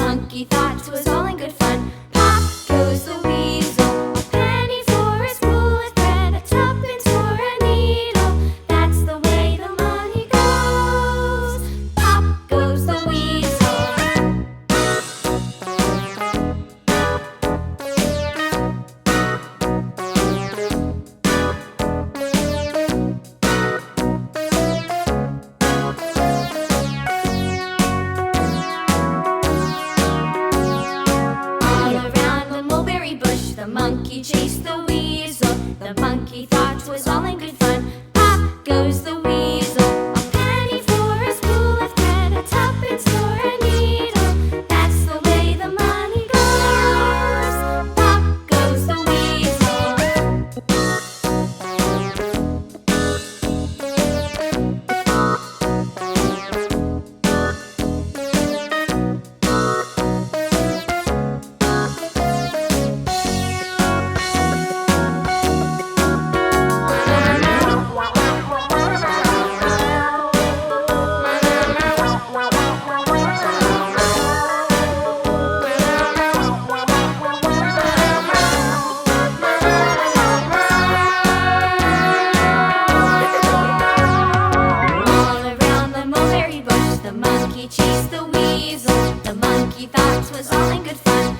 monkey thought 'twas all in good fun. Pop goes the weasel, a penny for a spool of thread, a tuppence for a needle. That's the way the money goes. Pop goes the weasel. All around the mulberry bush, the monkey chased the weasel. The monkey thought 'twas all in good fun. Pop goes the weasel, a penny for a spool of thread, a tuppence for a needle. That's the way the money goes. Pop goes the weasel. All around the mulberry bush, the monkey chased the weasel. The monkey thought 'twas all in good fun.